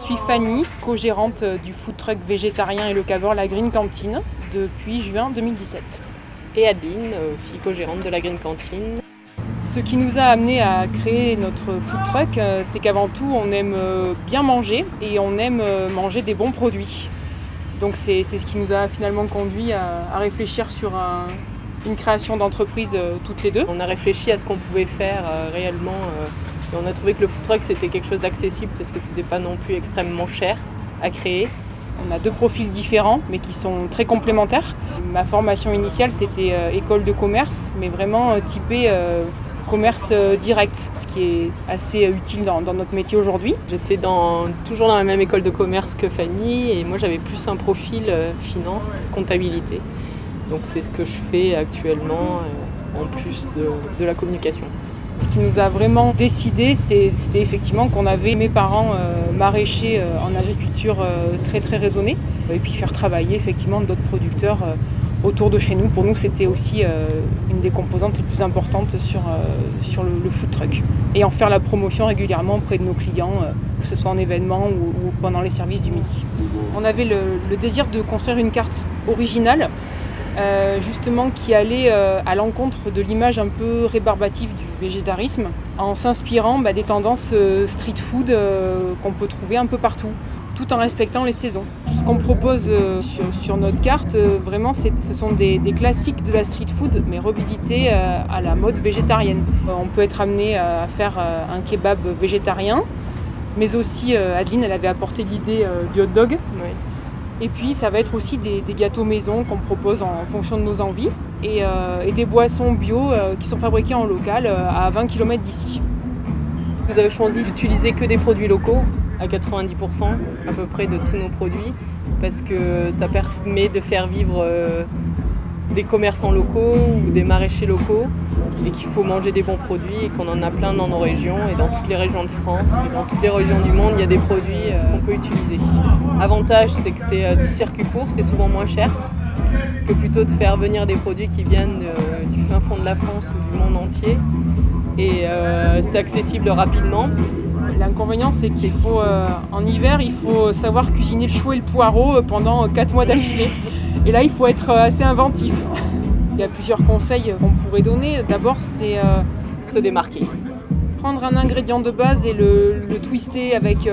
suis Fanny, co-gérante du food truck végétarien et locavore La Green Cantine depuis juin 2017. Et Adeline, aussi co-gérante de La Green Cantine. Ce qui nous a amené à créer notre food truck, c'est qu'avant tout, on aime bien manger et on aime manger des bons produits. Donc c'est ce qui nous a finalement conduit à réfléchir sur une création d'entreprise toutes les deux. On a réfléchi à ce qu'on pouvait faire réellement et on a trouvé que le food truck c'était quelque chose d'accessible parce que c'était pas non plus extrêmement cher à créer. On a deux profils différents mais qui sont très complémentaires. Ma formation initiale c'était école de commerce mais vraiment typée commerce direct, ce qui est assez utile dans notre métier aujourd'hui. J'étais toujours dans la même école de commerce que Fanny et moi j'avais plus un profil finance, comptabilité. Donc c'est ce que je fais actuellement en plus de la communication. Ce qui nous a vraiment décidé, c'était effectivement qu'on avait mes parents maraîchers en agriculture très très raisonnée et puis faire travailler effectivement d'autres producteurs autour de chez nous. Pour nous, c'était aussi une des composantes les plus importantes sur le food truck. Et en faire la promotion régulièrement auprès de nos clients, que ce soit en événement ou pendant les services du midi. On avait le désir de construire une carte originale, justement qui allait à l'encontre de l'image un peu rébarbative du végétarisme, en s'inspirant des tendances street food qu'on peut trouver un peu partout, tout en respectant les saisons. Ce qu'on propose sur notre carte, vraiment, ce sont des classiques de la street food, mais revisités à la mode végétarienne. On peut être amené à faire un kebab végétarien, mais aussi Adeline, elle avait apporté l'idée du hot dog. Oui. Et puis, ça va être aussi des gâteaux maison qu'on propose en fonction de nos envies et des boissons bio qui sont fabriquées en local à 20 km d'ici. Nous avons choisi d'utiliser que des produits locaux, à 90% à peu près de tous nos produits, parce que ça permet de faire vivre des commerçants locaux ou des maraîchers locaux et qu'il faut manger des bons produits et qu'on en a plein dans nos régions et dans toutes les régions de France et dans toutes les régions du monde, il y a des produits qu'on peut utiliser. Avantage, c'est que c'est du circuit court, c'est souvent moins cher que plutôt de faire venir des produits qui viennent du fin fond de la France ou du monde entier et c'est accessible rapidement. L'inconvénient, c'est qu'il faut, en hiver, il faut savoir cuisiner le chou et le poireau pendant 4 mois d'affilée. Et là, il faut être assez inventif. Il y a plusieurs conseils qu'on pourrait donner. D'abord, c'est se démarquer. Prendre un ingrédient de base et le twister avec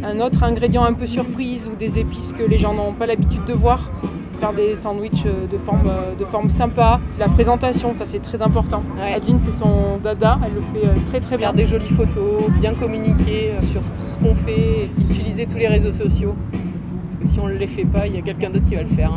un autre ingrédient un peu surprise ou des épices que les gens n'ont pas l'habitude de voir. Faire des sandwichs de forme sympa. La présentation, ça c'est très important. Ouais. Adeline, c'est son dada, elle le fait très très bien. Faire des jolies photos, bien communiquer sur tout ce qu'on fait, utiliser tous les réseaux sociaux. Parce que si on ne les fait pas, il y a quelqu'un d'autre qui va le faire.